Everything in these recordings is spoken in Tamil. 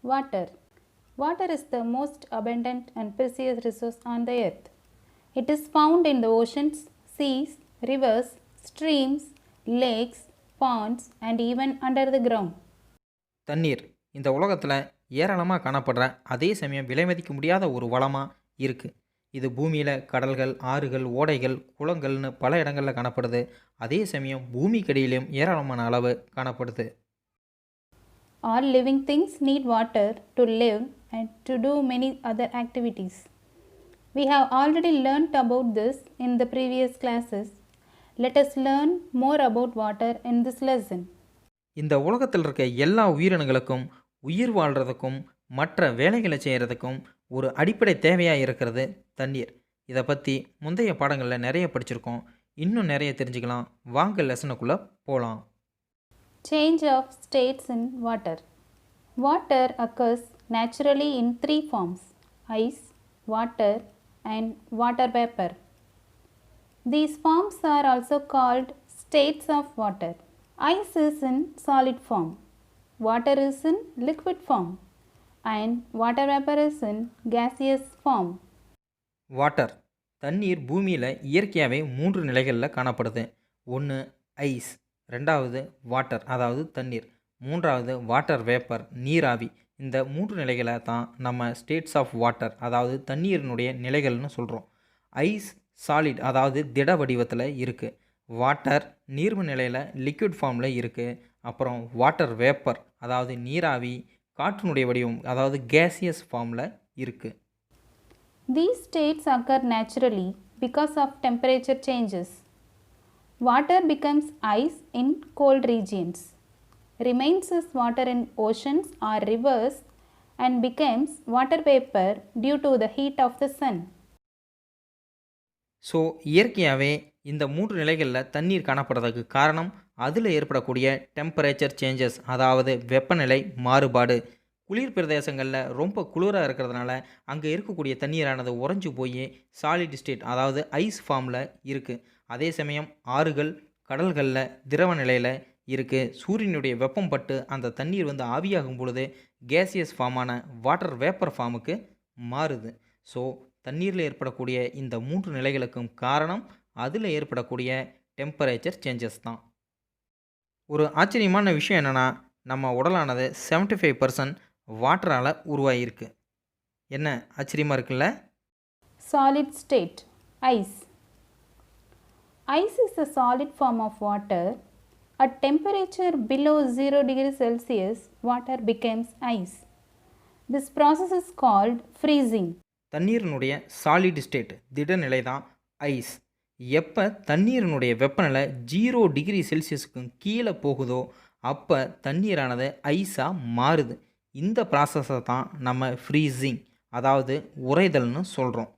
Water. Water is the most abundant and precious resource on the earth. It is found in the oceans, seas, rivers, streams, lakes, ponds, and even under the ground. தண்ணீர் இந்த உலகத்தில் ஏராளமாக காணப்படுற அதே சமயம் விலைமதிக்க முடியாத ஒரு வளமாக இருக்குது. இது பூமியில் கடல்கள், ஆறுகள், ஓடைகள், குளங்கள்னு பல இடங்களில் காணப்படுது. அதே சமயம் பூமிக்கடியிலும் ஏராளமான அளவு காணப்படுது. All living things need water to live and to do many other activities. We have already learnt about this in the previous classes. Let us learn more about water in this lesson. இந்த உலகத்தில் இருக்க எல்லா உயிரினங்களுக்கும் உயிர் வாழ்கிறதுக்கும் மற்ற வேலைகளை செய்கிறதுக்கும் ஒரு அடிப்படை தேவையாக இருக்கிறது தண்ணீர். இதை பற்றி முந்தைய பாடங்களில் நிறைய படிச்சிருக்கோம். இன்னும் நிறைய தெரிஞ்சுக்கலாம். வாங்க லெசனுக்குள்ளே போகலாம். Change of states in water. Water occurs naturally in three forms: ice, water, and water vapor. These forms are also called states of water. Ice is in solid form, water is in liquid form, and water vapor is in gaseous form. Water தண்ணீர் பூமியில் இயற்கையாகவே 3 நிலைகளில் காணப்படுது. ஒன்று ஐஸ், ரெண்டாவது வாட்டர் அதாவது தண்ணீர், மூன்றாவது வாட்டர் வேப்பர் நீராவி. இந்த 3 நிலைகளை தான் நம்ம ஸ்டேட்ஸ் ஆஃப் வாட்டர் அதாவது தண்ணீரினுடைய நிலைகள்னு சொல்கிறோம். ஐஸ் சாலிட் அதாவது திட வடிவத்தில் இருக்குது. வாட்டர் நீர்ம நிலையில் லிக்விட் ஃபார்மில் இருக்குது. அப்புறம் வாட்டர் வேப்பர் அதாவது நீராவி காற்றினுடைய வடிவம் அதாவது கேசியஸ் ஃபார்மில் இருக்குது. These states occur naturally because of temperature changes. Water becomes ice in cold regions, remains as water in oceans or rivers, and becomes water vapor due to the heat of the sun. So இயற்கையாகவே இந்த 3 நிலைகளில் தண்ணீர் காணப்படுறதுக்கு காரணம் அதில் ஏற்படக்கூடிய டெம்பரேச்சர் சேஞ்சஸ் அதாவது வெப்பநிலை மாறுபாடு. குளிர் பிரதேசங்களில் ரொம்ப குளிராக இருக்கிறதுனால அங்கே இருக்கக்கூடிய தண்ணீரானது உறைஞ்சு போய் சாலிட் ஸ்டேட் அதாவது ஐஸ் ஃபார்மில் இருக்குது. அதே சமயம் ஆறுகள், கடல்களில் திரவ நிலையில் இருக்குது. சூரியனுடைய வெப்பம் பட்டு அந்த தண்ணீர் வந்து ஆவியாகும் பொழுது கேசியஸ் ஃபார்மான வாட்டர் வேப்பர் ஃபார்முக்கு மாறுது. ஸோ தண்ணீரில் ஏற்படக்கூடிய இந்த 3 நிலைகளுக்கும் காரணம் அதில் ஏற்படக்கூடிய டெம்பரேச்சர் சேஞ்சஸ் தான். ஒரு ஆச்சரியமான விஷயம் என்னென்னா நம்ம உடலானது 75% வாட்டரால் உருவாகியிருக்கு. என்ன ஆச்சரியமாக இருக்குல்ல? Solid state, ice. Ice is a solid form of water. At temperature below 0 degrees Celsius, water becomes ice. This process is called freezing. தண்ணீரினுடைய சாலிட் ஸ்டேட் திடநிலை தான் ஐஸ். எப்போ தண்ணீரினுடைய வெப்பநிலை 0 டிகிரி செல்சியஸுக்கும் கீழே போகுதோ அப்போ தண்ணீரானது ஐஸாக மாறுது. இந்த ப்ராசஸை தான் நம்ம ஃப்ரீசிங் அதாவது உறைதல்னு சொல்கிறோம்.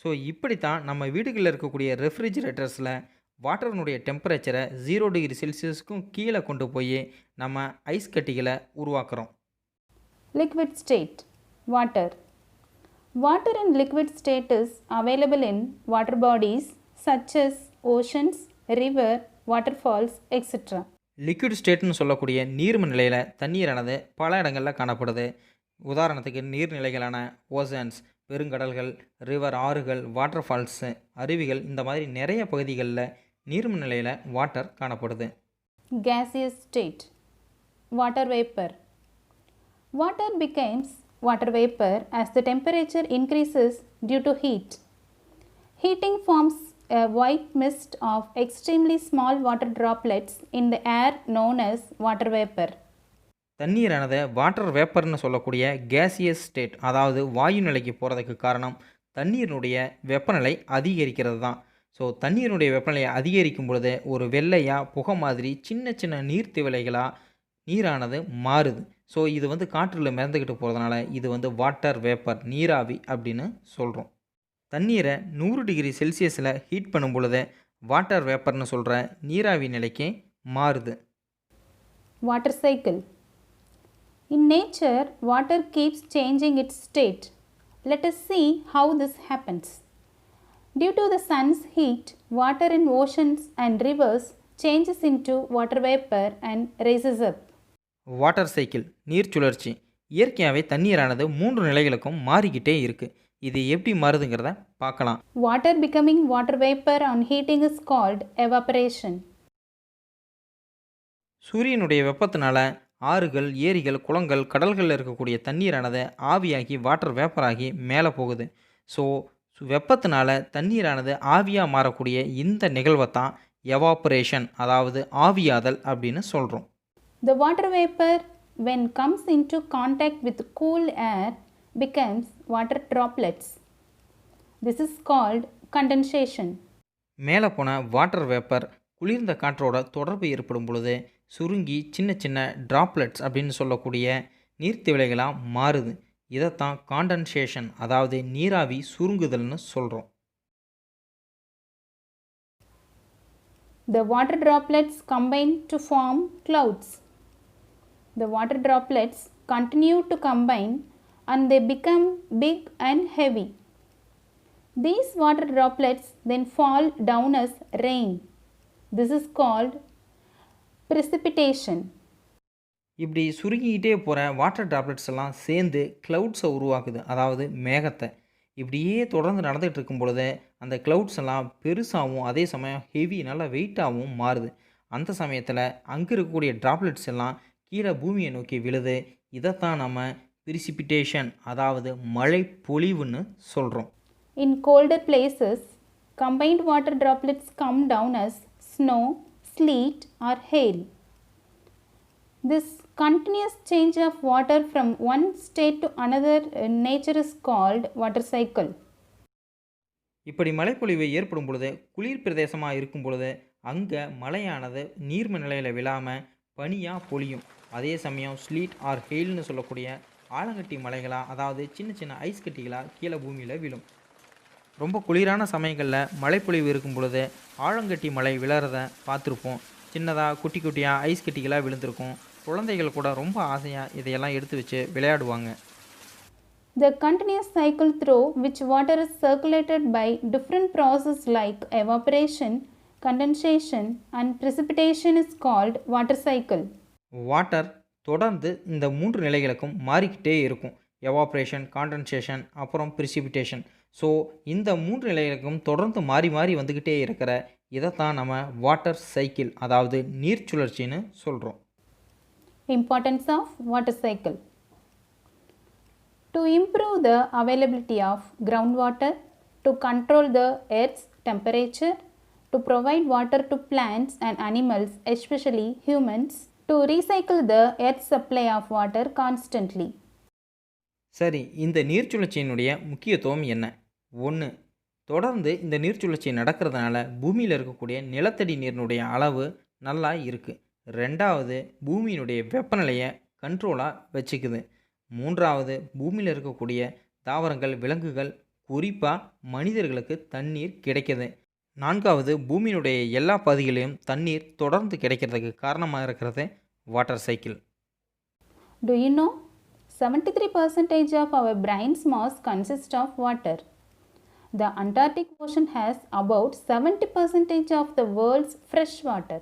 ஸோ இப்படி தான் நம்ம வீடுகளில் இருக்கக்கூடிய ரெஃப்ரிஜிரேட்டர்ஸில் வாட்டரினுடைய டெம்பரேச்சரை 0 டிகிரி செல்சியஸுக்கும் கீழே கொண்டு போய் நம்ம ஐஸ் கட்டிகளை உருவாக்குறோம். Liquid state, water. Water in liquid state is available in water bodies such as oceans, river, waterfalls, etc. Liquid ஸ்டேட்னு சொல்லக்கூடிய நீர்ம நிலையில் தண்ணீரானது பல இடங்களில் காணப்படுது. உதாரணத்துக்கு நீர்நிலைகளான ஓசன்ஸ், பெருங்கடல்கள், ரிவர் ஆறுகள், வாட்டர் ஃபால்ஸு, அருவிகள் இந்த மாதிரி நிறைய பகுதிகளில் நீர்ம நிலையில் வாட்டர் காணப்படுது. Gaseous state, water vapor. Water becomes water vapor as the temperature increases due to heat. Heating forms a white mist of extremely small water droplets in the air known as water vapor. தண்ணீரானது வாட்டர் வேப்பர்னு சொல்லக்கூடிய கேசியஸ் ஸ்டேட் அதாவது வாயு நிலைக்கு போகிறதுக்கு காரணம் தண்ணீரினுடைய வெப்பநிலை அதிகரிக்கிறது தான். ஸோ தண்ணீரினுடைய வெப்பநிலையை அதிகரிக்கும் பொழுது ஒரு வெள்ளையாக புகை மாதிரி சின்ன சின்ன நீர்த்திவலைகளாக நீரானது மாறுது. ஸோ இது வந்து காற்றில் மிதந்துக்கிட்டு போகிறதுனால இது வந்து வாட்டர் வேப்பர் நீராவி அப்படின்னு சொல்கிறோம். தண்ணீரை 100 டிகிரி செல்சியஸில் ஹீட் பண்ணும் பொழுது வாட்டர் வேப்பர்னு சொல்கிற நீராவி நிலைக்கு மாறுது. Water cycle. In nature, water keeps changing its state. Let us see how this happens. Due to the sun's heat, water in oceans and rivers changes into water vapor and rises up. Water cycle நீர் சுழற்சி. இயற்கையாகவே தண்ணீரானது 3 நிலைகளுக்கும் மாறிக்கிட்டே இருக்குது. இது எப்படி மாறுதுங்கிறத பார்க்கலாம். Water becoming water vapor on heating is called evaporation. சூரியனுடைய வெப்பத்தினால ஆறுகள், ஏரிகள், குளங்கள், கடல்களில் இருக்கக்கூடிய தண்ணீரானது ஆவியாகி வாட்டர் வேப்பராகி மேலே போகுது. ஸோ வெப்பத்தினால தண்ணீரானது ஆவியாக மாறக்கூடிய இந்த நிகழ்வை தான் எவாப்பரேஷன், அதாவது ஆவியாதல் அப்படின்னு சொல்கிறோம். The water vapor, when comes into contact with cool air, becomes water droplets. This is called condensation. மேலே போன வாட்டர் வேப்பர் குளிர்ந்த காற்றோட தொடர்பு ஏற்படும் பொழுது சுருங்கி சின்ன சின்ன டிராப்லெட்ஸ் அப்படின்னு சொல்லக்கூடிய நீர்த்திவளைகளாக மாறுது. இதைத்தான் காண்டன்சேஷன், அதாவது நீராவி சுருங்குதல்னு சொல்கிறோம். The water droplets combine to form clouds. The water droplets continue to combine and they become big and heavy. These water droplets then fall down as rain. This is called precipitation. இப்படி சுருங்கிக்கிட்டே போகிற வாட்டர் ட்ராப்லெட்ஸ் எல்லாம் சேர்ந்து க்ளவுட்ஸை உருவாக்குது, அதாவது மேகத்தை. இப்படியே தொடர்ந்து நடந்துகிட்டு இருக்கும் பொழுது அந்த க்ளவுட்ஸ் எல்லாம் பெருசாகவும் அதே சமயம் ஹெவி, நல்லா வெயிட்டாகவும் மாறுது. அந்த சமயத்தில் அங்கே இருக்கக்கூடிய ட்ராப்லெட்ஸ் எல்லாம் கீழே பூமியை நோக்கி விழுது. இதைத்தான் நம்ம பிரிசிபிட்டேஷன், அதாவது மழை பொழிவுன்னு சொல்கிறோம். In colder places, combined water droplets come down as snow, sleet or hail. This continuous change of water from one state to another in nature is called water cycle. இப்படி மழைப்பொழிவு ஏற்படும் பொழுது குளிர் பிரதேசமாக இருக்கும் பொழுது அங்கே மழையானது நீர்ம நிலையில் விழாமல் பனியாக பொழியும். அதே சமயம் ஸ்லீட் ஆர் ஹெயில்னு சொல்லக்கூடிய ஆலங்கட்டி மலைகளாக, அதாவது சின்ன சின்ன ஐஸ் கட்டிகளாக கீழே பூமியில் விழும். ரொம்ப குளிரான சமயங்களில் மழைப்பொழிவு இருக்கும் பொழுது ஆலங்கட்டி மலை விழறத பார்த்துருப்போம். சின்னதாக குட்டி குட்டியாக ஐஸ் கட்டிகளாக விழுந்திருக்கும். குழந்தைகள் கூட ரொம்ப ஆசையாக இதையெல்லாம் எடுத்து வச்சு விளையாடுவாங்க. The continuous cycle through which water is circulated by different processes like evaporation, condensation and precipitation is called water cycle. Water தொடர்ந்து இந்த 3 நிலைகளுக்கும் மாறிக்கிட்டே இருக்கும். எவாப்ரேஷன், காண்டன்சேஷன், அப்புறம் பிரிசிபிட்டேஷன். ஸோ இந்த 3 நிலைகளுக்கும் தொடர்ந்து மாறி மாறி வந்துக்கிட்டே இருக்கிற இதைத்தான் நம்ம வாட்டர் சைக்கிள், அதாவது நீர் சுழற்சின்னு சொல்கிறோம். Importance of water cycle. To improve the availability of groundwater, to control the earth's temperature, to provide water to plants and animals, especially humans, to recycle the earth's supply of water constantly. சரி, இந்த நீர்ச்சுழற்சியினுடைய முக்கியத்துவம் என்ன? 1, தொடர்ந்து இந்த நீர்ச்சுழற்சி நடக்கிறதுனால பூமியில் இருக்கக்கூடிய நிலத்தடி நீரினுடைய அளவு நல்லா இருக்குது. 2வது, பூமியினுடைய வெப்பநிலையை கண்ட்ரோலாக வச்சுக்குது. 3வது, பூமியில் இருக்கக்கூடிய தாவரங்கள், விலங்குகள், குறிப்பாக மனிதர்களுக்கு தண்ணீர் கிடைக்கிது. 4வது, பூமியினுடைய எல்லா பகுதிகளிலும் தண்ணீர் தொடர்ந்து கிடைக்கிறதுக்கு காரணமாக இருக்கிறது water cycle. Do you know 73% of our brain's mass consists of water. The Antarctic Ocean has about 70% of the world's fresh water.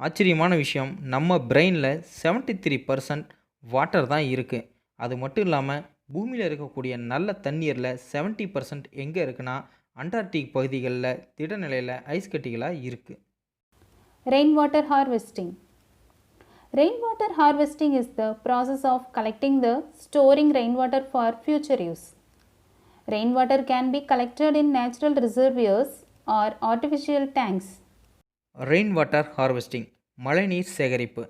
ஆச்சரியமான விஷயம், நம்ம பிரெயினில் 73% வாட்டர் தான் இருக்குது. அது மட்டும் இல்லாமல் பூமியில் இருக்கக்கூடிய நல்ல தண்ணீரில் 70% எங்கே இருக்குன்னா அண்டார்டிக் பகுதிகளில் திடநிலையில் ஐஸ் கட்டிகளாக இருக்குது. Rainwater harvesting. Rainwater harvesting is the process of collecting the storing rainwater for future use. Rainwater can be collected in natural reservoirs or artificial tanks. Rain water harvesting, மழைநீர் சேகரிப்பு.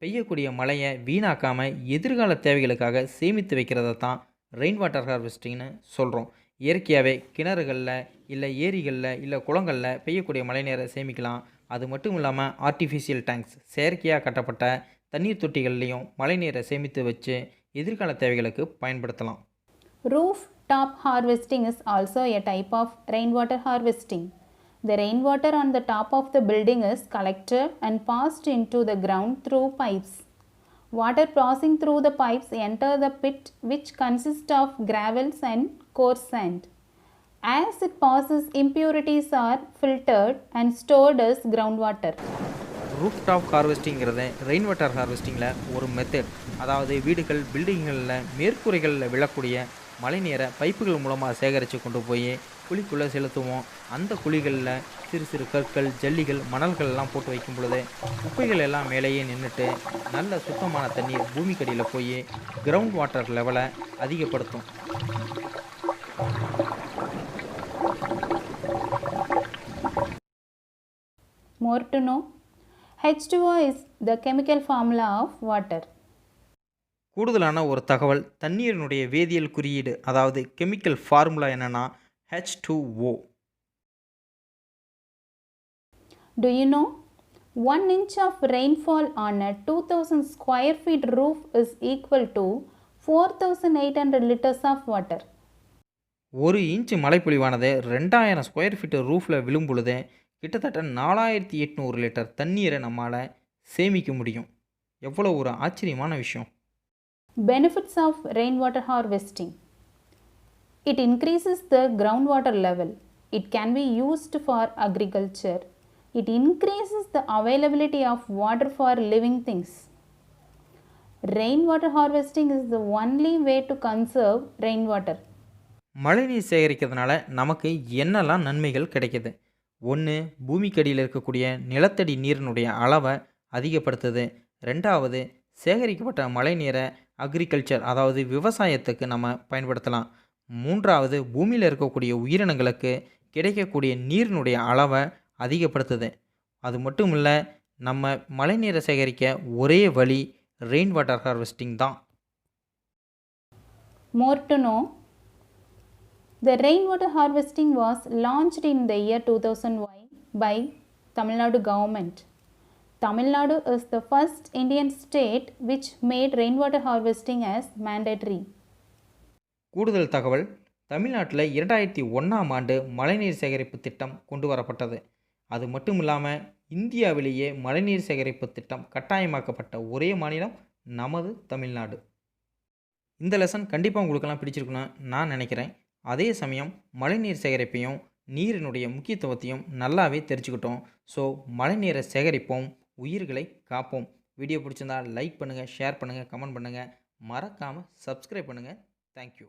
பெய்யக்கூடிய மழையை வீணாக்காமல் எதிர்கால தேவைகளுக்காக சேமித்து வைக்கிறத தான் ரெயின் வாட்டர் ஹார்வெஸ்டிங்னு சொல்கிறோம். இயற்கையாகவே கிணறுகளில், இல்லை ஏரிகளில், இல்லை குளங்களில் பெய்யக்கூடிய மழைநீரை சேமிக்கலாம். அது மட்டும் இல்லாமல் ஆர்டிஃபிஷியல் டேங்க்ஸ், செயற்கையாக கட்டப்பட்ட தண்ணீர் தொட்டிகள்லையும் மழைநீரை சேமித்து வச்சு எதிர்கால தேவைகளுக்கு பயன்படுத்தலாம். Rooftop harvesting is also a type of rainwater harvesting. The rainwater on the top of the building is collected and passed into the ground through pipes. Water passing through the pipes enter the pit, which consists of gravels and coarse sand. As it passes, impurities are filtered and stored as groundwater. Roof top ஹார்வெஸ்டிங்கிறது ரெயின் வாட்டர் ஹார்வெஸ்டிங்கில் ஒரு மெத்தட். அதாவது வீடுகள், பில்டிங்களில் மேற்கூரைகளில் விழக்கூடிய மழைநீரை பைப்புகள் மூலமாக சேகரித்து கொண்டு போய் குழிக்குள்ளே செலுத்துவோம். அந்த குழிகளில் சிறு சிறு கற்கள், ஜல்லிகள், மணல்கள்லாம் போட்டு வைக்கும் பொழுது குப்பைகள் எல்லாம் மேலேயே நின்றுட்டு நல்ல சுத்தமான தண்ணீர் பூமிக்கடியில் போய் கிரவுண்ட் வாட்டர் லெவலை அதிகப்படுத்தும். More to know, H2O is the chemical formula of water. கூடுதலான ஒரு தகவல், தண்ணீரினுடைய வேதியியல் குறியீடு அதாவது கெமிக்கல் ஃபார்முலா என்னன்னா H2O. Do you know 1 inch of rainfall on a 2000 square feet roof is equal to 4800 liters of water? ஒரு இன்ச்சு மழைப்பொழிவானது 2000 ஸ்கொயர் ஃபீட் ரூஃபில் விழும் பொழுது கிட்டத்தட்ட 4800 லிட்டர் தண்ணீரை நம்மளால் சேமிக்க முடியும். எவ்வளோ ஒரு ஆச்சரியமான விஷயம். Benefits of rainwater harvesting. It increases the groundwater level. It can be used for agriculture. It increases the availability of water for living things. Rainwater harvesting is the only way to conserve rainwater. மழைநீர் சேகரிக்கிறதுனால நமக்கு என்னெல்லாம் நன்மைகள் கிடைக்கிது? ஒன்று, பூமிக்கடியில் இருக்கக்கூடிய நிலத்தடி நீரினுடைய அளவை அதிகப்படுத்துது. ரெண்டாவது, சேகரிக்கப்பட்ட மழைநீரை அக்ரிகல்ச்சர் அதாவது விவசாயத்துக்கு நம்ம பயன்படுத்தலாம். மூன்றாவது, பூமியில் இருக்கக்கூடிய உயிரினங்களுக்கு கிடைக்கக்கூடிய நீரினுடைய அளவை அதிகப்படுத்துது. அது மட்டும் இல்லை, நம்ம மழைநீரை சேகரிக்க ஒரே வழி ரெயின் வாட்டர் ஹார்வெஸ்டிங் தான். More to know, the rainwater harvesting was launched in the year 2001 by Tamil Nadu government. Tamil Nadu is the first Indian state which made rainwater harvesting as mandatory. கூடுதல் தகவல், தமிழ்நாட்டில் 2001ஆம் ஆண்டு மழைநீர் சேகரிப்பு திட்டம் கொண்டு வரப்பட்டது. அது மட்டும் இல்லாமல் இந்தியாவிலேயே மழைநீர் சேகரிப்பு திட்டம் கட்டாயமாக்கப்பட்ட ஒரே மாநிலம் நமது தமிழ்நாடு. இந்த லெசன் கண்டிப்பாக உங்களுக்கெல்லாம் பிடிச்சிருக்குன்னு நான் நினைக்கிறேன். அதே சமயம் மழைநீர் சேகரிப்பையும் நீரினுடைய முக்கியத்துவத்தையும் நல்லாவே தெரிஞ்சுக்கிட்டோம். ஸோ மழைநீரை சேகரிப்போம், உயிர்களை காப்போம். வீடியோ பிடிச்சிருந்தால் லைக் பண்ணுங்கள், ஷேர் பண்ணுங்கள், கமெண்ட் பண்ணுங்கள், மறக்காமல் சப்ஸ்கிரைப் பண்ணுங்கள். தேங்க்யூ.